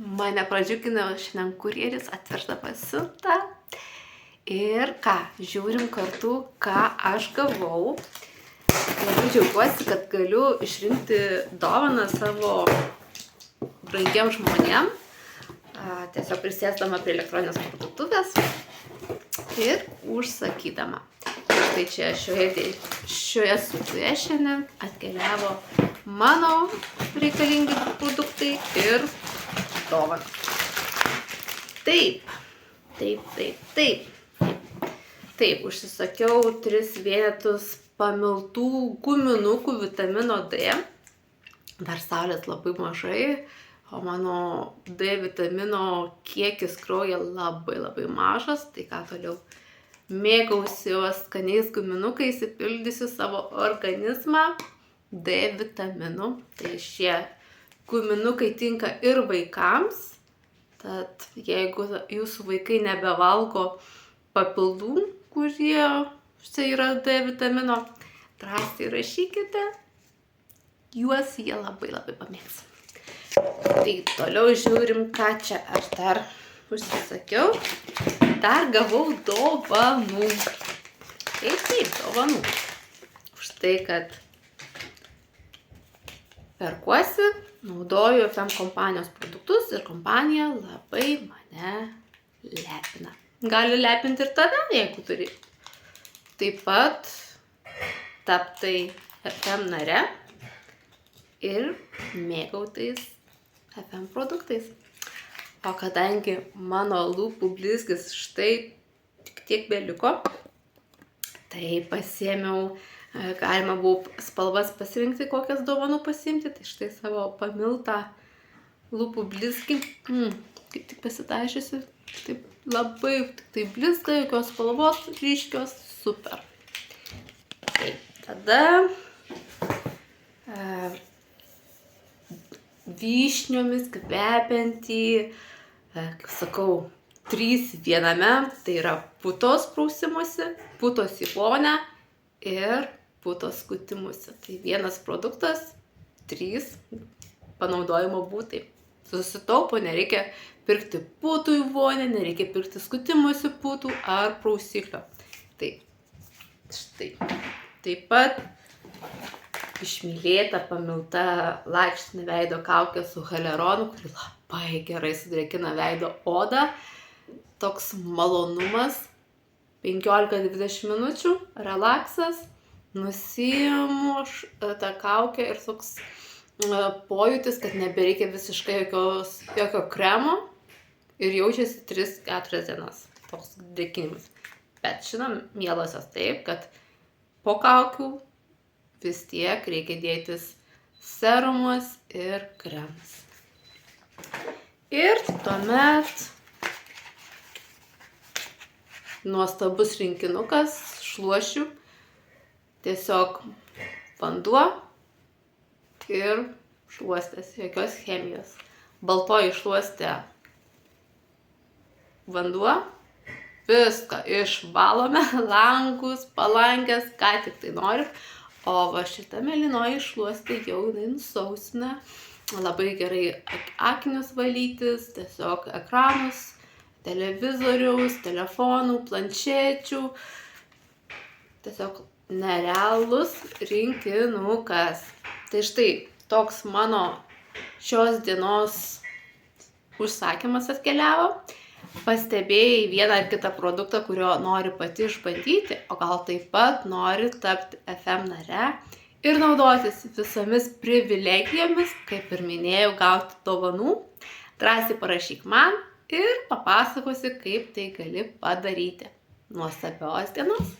Mane pradžiugino šiandien kurjeris atvežta pasiunta. Ir ką, žiūrim kartu, ką aš gavau. Labai džiaugiuosi, kad galiu išrinkti dovaną savo brangiem žmonėm. Tiesiog prisėsdama prie elektroninės parduotuvės ir užsakydama. Štai čia šioje siuntoje šiandien atkeliavo mano reikalingi produktai ir dovana. Taip, užsisakiau 3 vienetus pamiltų guminukų vitamino D. Dar saulės labai mažai, o mano D vitamino kiekis kraujyje labai mažas. Tai ką toliau? Mėgausiuos skaniais guminukais, įpildysiu savo organizmą D vitaminu. Tai šie guminukai tinka ir vaikams. Tad jeigu jūsų vaikai nebevalgo papildų, kurie yra D vitamino, drąsiai rašykite, juos jie labai pamėgs. Tai toliau žiūrim, ką čia aš dar užsisakiau. Dar gavau dovanų. Taip, dovanų. Už tai, kad perkuosi, naudoju FM kompanijos produktus ir kompanija labai mane lepina. Gali lepinti ir tave, jeigu turi. Taip pat taptai FM nare ir mėgautais FM produktais. O kadangi mano lūpų blizgis štai tik tiek beliko, tai pasiėmiau, galima buvo spalvas pasirinkti, kokias dovanų pasiimti. Tai štai savo pamiltą lūpų blizgį, kaip tik pasitašiusi, taip labai tai blizga, jokios spalvos ryškios, super. Taip, tada vyšniomis kvepiantį, kaip sakau, 3 viename, tai yra putos prausimusi, putos į vonią ir putos skutimusi. Tai vienas produktas, 3 panaudojimo būdai. Susitaupo, nereikia pirkti putų į vonią, nereikia pirkti skutimusi putų ar prausiklio. Tai štai. Taip pat išmylėta, pamilta lakštinė veido kaukė su hialeronu, kuri labai gerai sudrėkina veido odą. Toks malonumas, 15-20 minučių, relaksas, nusiimu tą kaukę ir toks pojūtis, kad nebereikia visiškai jokio kremo ir jaučiasi 3-4 dienas. Toks drėkinimas. Bet žinom, mielosios, taip, kad po kaukių vis tiek reikia dėtis serumas ir kremas. Ir tuomet nuostabus rinkinukas šluošių. Tiesiog vanduo ir šluostės, jokios chemijos. Baltoji šluostė vanduo. Viską išvalome, langus, palankes, ką tik tai norim. O va šita mėlynoji šluostė jau nusausina. Labai gerai akinius valytis, tiesiog ekranus, televizoriaus, telefonų, planšečių. Tiesiog nerealus rinkinukas. Tai štai toks mano šios dienos užsakymas atkeliavo. Pastebėjai vieną ar kitą produktą, kurio nori pati išbandyti, o gal taip pat nori tapti FM nare ir naudotis visomis privilegijomis, kaip ir minėjau, gauti dovanų, drąsiai parašyk man ir papasakosi, kaip tai gali padaryti. Nuostabios dienos!